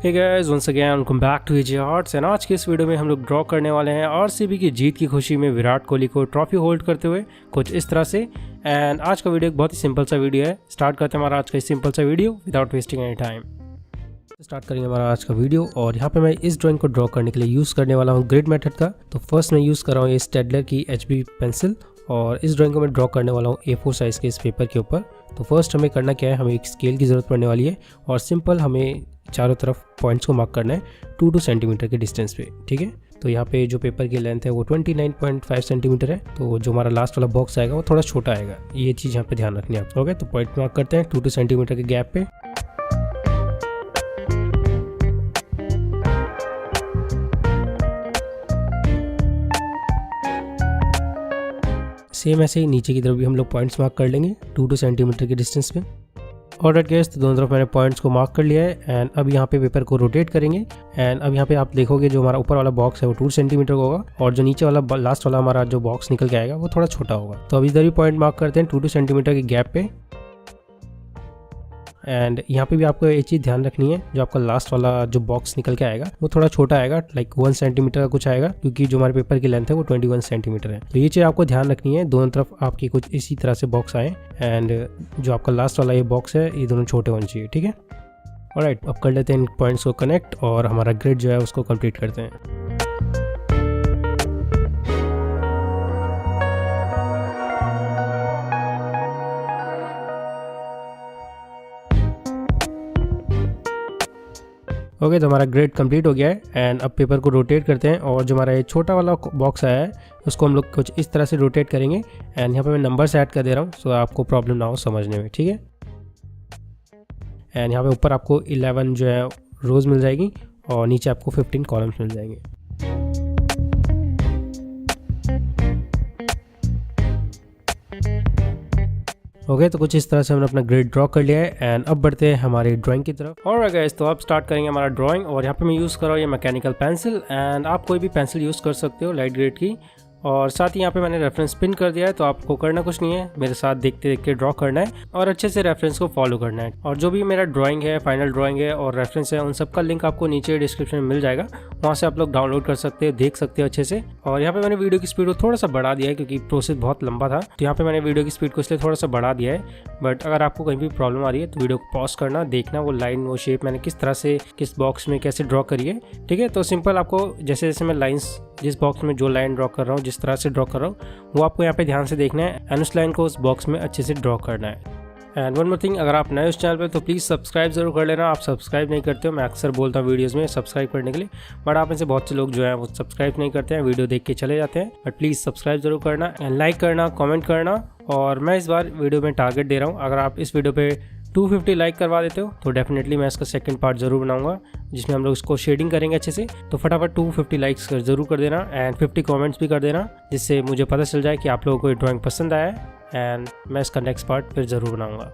Hey guys, once again welcome back to AJ arts and आज के इस वीडियो में हम लोग ड्रॉ करने वाले हैं आरसीबी की जीत की खुशी में विराट कोहली को ट्रॉफी होल्ड करते हुए कुछ इस तरह से। एंड आज का वीडियो एक बहुत ही सिंपल सा वीडियो है। स्टार्ट करते हैं हमारा आज का सिंपल सा video without wasting any time. Start करेंगे हमारा आज का वीडियो और यहाँ पे मैं इस ड्राइंग को ड्रॉ करने के लिए यूज़ करने वाला हूँ ग्रिड मेथड का। तो फर्स्ट मैं यूज़ कर रहा हूँ ये स्टेडलर की HB पेंसिल और इस ड्राइंग को मैं ड्रॉ करने वाला हूँ A4 साइज़ के इस पेपर के ऊपर। तो फर्स्ट हमें करना क्या है, हमें एक स्केल की ज़रूरत पड़ने वाली है और सिंपल हमें चारों तरफ पॉइंट्स को मार्क करना है 2-2 सेंटीमीटर के डिस्टेंस पे। ठीक है, तो यहाँ पे जो पेपर की लेंथ है वो 29.5 सेंटीमीटर है। तो जो हमारा लास्ट वाला बॉक्स आएगा वो थोड़ा छोटा आएगा, ये चीज़ यहाँ पे ध्यान रखनी है आप। ओके, तो पॉइंट मार्क करते हैं 2-2 सेंटीमीटर के गैप पे। सेम ऐसे ही नीचे की तरफ भी हम लोग पॉइंट्स मार्क कर लेंगे 2-2 सेंटीमीटर के डिस्टेंस पे। ऑलराइट गाइस, तो दोनों तरफ मैंने पॉइंट्स को मार्क कर लिया है एंड अब यहाँ पे पेपर को रोटेट करेंगे। एंड अब यहाँ पे आप देखोगे जो हमारा ऊपर वाला बॉक्स है वो 2 सेंटीमीटर का होगा और जो नीचे वाला लास्ट वाला हमारा जो बॉक्स निकल के आएगा वो थोड़ा छोटा होगा। तो अब इधर भी पॉइंट मार्क करते हैं 2-2 सेंटीमीटर के गैप पे। एंड यहाँ पे भी आपको ये चीज़ ध्यान रखनी है, जो आपका लास्ट वाला जो बॉक्स निकल के आएगा वो थोड़ा छोटा आएगा, लाइक 1 सेंटीमीटर का कुछ आएगा, क्योंकि जो हमारे पेपर की लेंथ है वो 21 सेंटीमीटर है। तो ये चीज़ आपको ध्यान रखनी है, दोनों तरफ आपकी कुछ इसी तरह से बॉक्स आए एंड जो आपका लास्ट वाला ये बॉक्स है ये दोनों छोटे होने चाहिए। ठीक है, ऑलराइट, अब कर लेते हैं इन पॉइंट्स को कनेक्ट और हमारा ग्रिड जो है उसको कंप्लीट करते हैं। ओके, तो हमारा ग्रिड कंप्लीट हो गया है एंड अब पेपर को रोटेट करते हैं और जो हमारा ये छोटा वाला बॉक्स आया है उसको हम लोग कुछ इस तरह से रोटेट करेंगे। एंड यहाँ पे मैं नंबर्स ऐड कर दे रहा हूँ सो आपको प्रॉब्लम ना हो समझने में। ठीक है, एंड यहाँ पे ऊपर आपको 11 जो है रोज़ मिल जाएगी और नीचे आपको 15 कॉलम्स मिल जाएंगे। ओके, तो कुछ इस तरह से हमने अपना ग्रिड ड्रॉ कर लिया है एंड अब बढ़ते हैं हमारी ड्राइंग की तरफ। ऑलराइट गाइस, तो अब स्टार्ट करेंगे हमारा ड्राइंग और यहाँ पे मैं यूज़ कर रहा हूँ ये मैकेनिकल पेंसिल एंड आप कोई भी पेंसिल यूज़ कर सकते हो लाइट ग्रेड की। और साथ ही यहाँ पे मैंने रेफरेंस पिन कर दिया है, तो आपको करना कुछ नहीं है, मेरे साथ देखते देखते ड्रॉ करना है और अच्छे से रेफरेंस को फॉलो करना है। और जो भी मेरा ड्राइंग है, फाइनल ड्राइंग है और रेफरेंस है, उन सब का लिंक आपको नीचे डिस्क्रिप्शन में मिल जाएगा, वहाँ से आप लोग डाउनलोड कर सकते हो, देख सकते हो अच्छे से। और यहाँ पे मैंने वीडियो की स्पीड को थोड़ा सा बढ़ा दिया है क्योंकि प्रोसेस बहुत लंबा था, तो यहाँ पे मैंने वीडियो की स्पीड को इसलिए थोड़ा सा बढ़ा दिया है। बट अगर आपको कहीं भी प्रॉब्लम आ रही है तो वीडियो को पॉज करना, देखना वो लाइन, वो शेप मैंने किस तरह से किस बॉक्स में कैसे ड्रॉ करी है। ठीक है, तो सिंपल आपको जैसे जैसे मैं लाइन्स जिस बॉक्स में जो लाइन ड्रॉ कर रहा हूँ, जिस तरह से ड्रॉ कर रहा हूँ, वो आपको यहाँ पे ध्यान से देखना है एंड उस लाइन को उस बॉक्स में अच्छे से ड्रॉ करना है। एंड वन मोर थिंग, अगर आप नए उस चैनल पे तो प्लीज़ सब्सक्राइब जरूर कर लेना। आप सब्सक्राइब नहीं करते हो, मैं अक्सर बोलता हूँ वीडियोस में सब्सक्राइब करने के लिए, बट आप में से बहुत से लोग जो है वो सब्सक्राइब नहीं करते हैं, वीडियो देख के चले जाते हैं। बट प्लीज़ सब्सक्राइब जरूर करना एंड लाइक करना, कमेंट करना। और मैं इस बार वीडियो में टारगेट दे रहा हूँ, अगर आप इस वीडियो पे 250 लाइक करवा देते हो तो डेफिनेटली मैं इसका सेकंड पार्ट जरूर बनाऊंगा जिसमें हम लोग इसको शेडिंग करेंगे अच्छे से। तो फटाफट 250 लाइक्स जरूर कर देना एंड 50 कमेंट्स भी कर देना, जिससे मुझे पता चल जाए कि आप लोगों को ये ड्राइंग पसंद आया है एंड मैं इसका नेक्स्ट पार्ट फिर ज़रूर बनाऊँगा।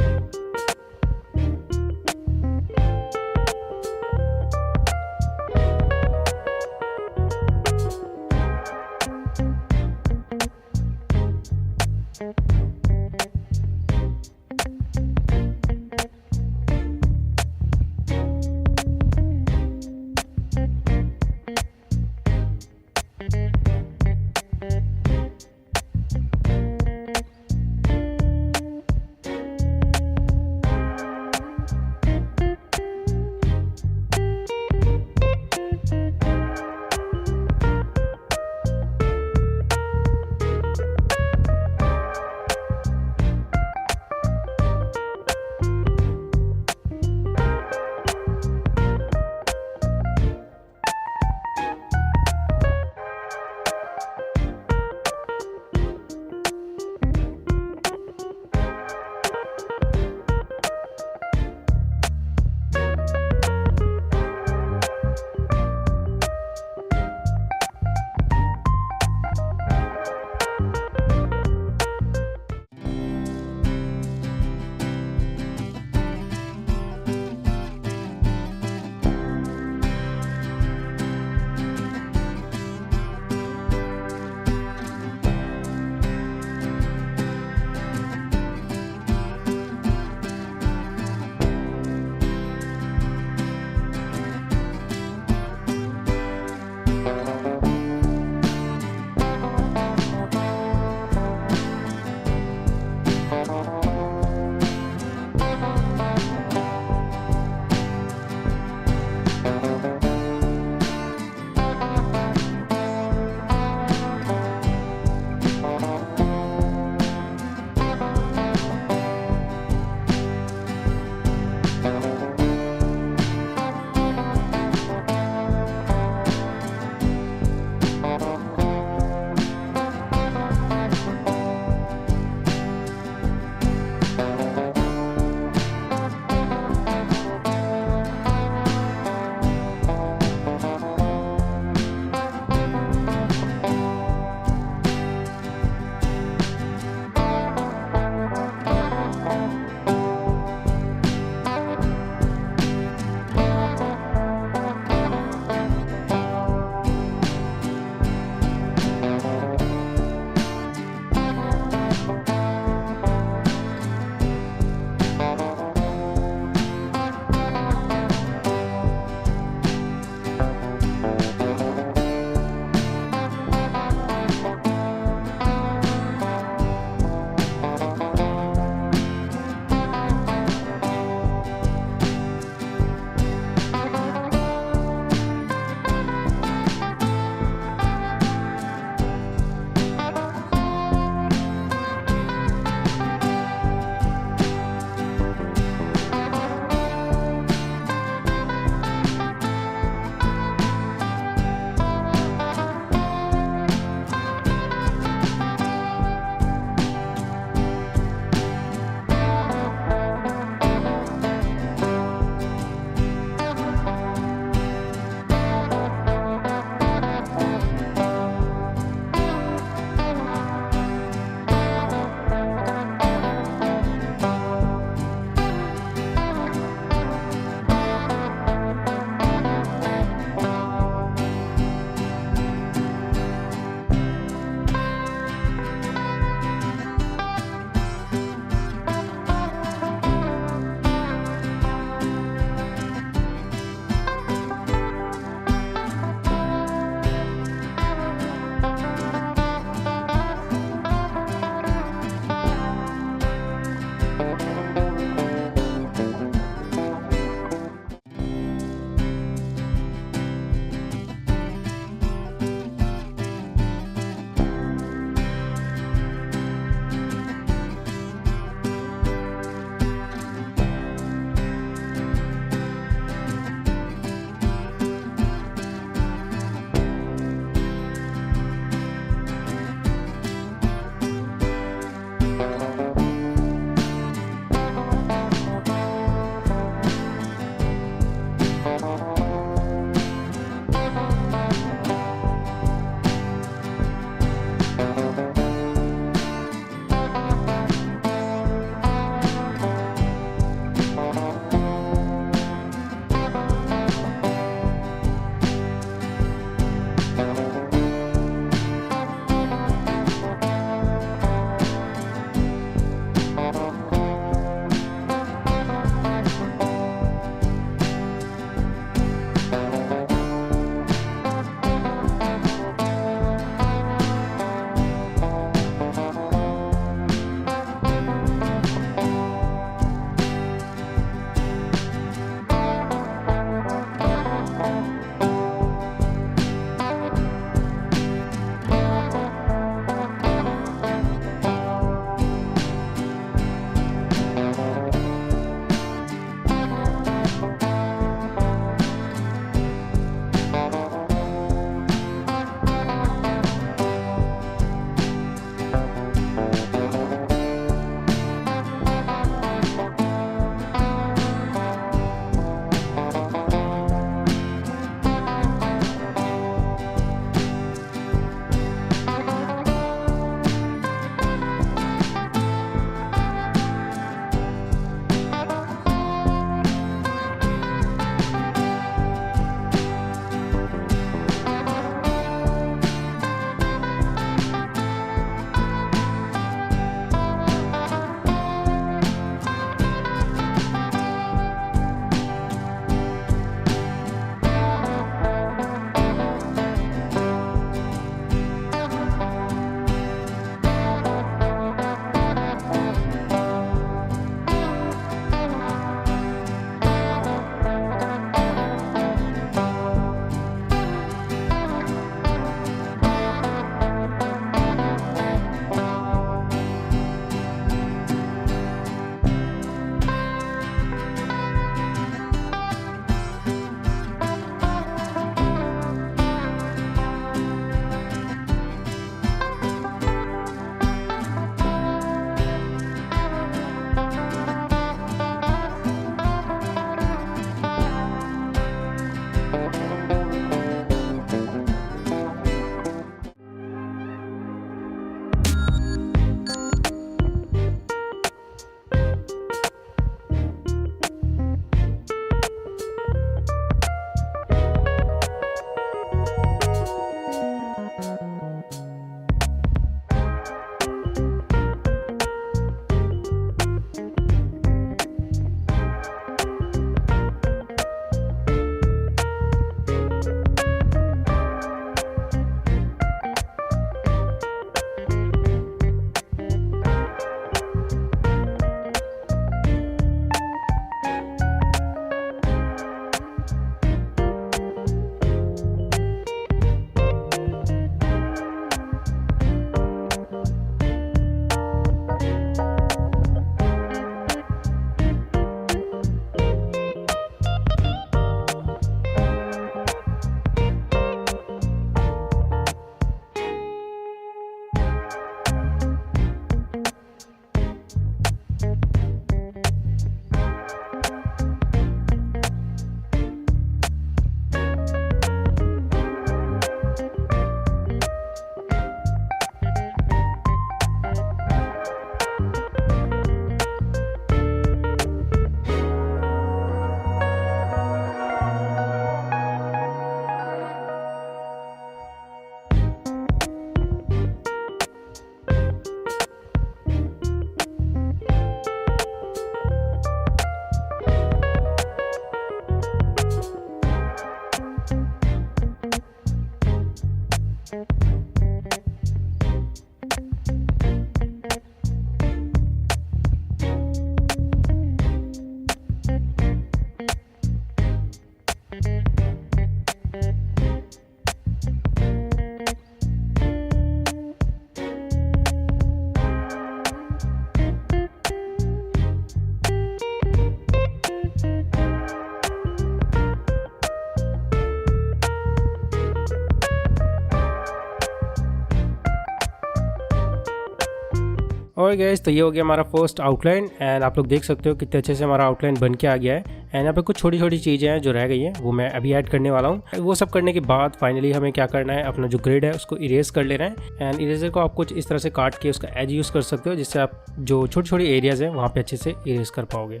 और गैस तो ये हो गया हमारा फर्स्ट आउटलाइन एंड आप लोग देख सकते हो कितने अच्छे से हमारा आउटलाइन बन के आ गया है। एंड यहाँ पे कुछ छोटी छोटी चीज़ें हैं जो रह गई हैं, वो मैं अभी ऐड करने वाला हूँ। वो सब करने के बाद फाइनली हमें क्या करना है, अपना जो ग्रिड है उसको इरेज कर लेना है। एंड इरेजर को आप कुछ इस तरह से काट के उसका एज यूज़ कर सकते हो, जिससे आप जो छोटी छोटी एरियाज़ हैं वहाँ पे अच्छे से इरेज कर पाओगे।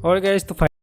और गैस तो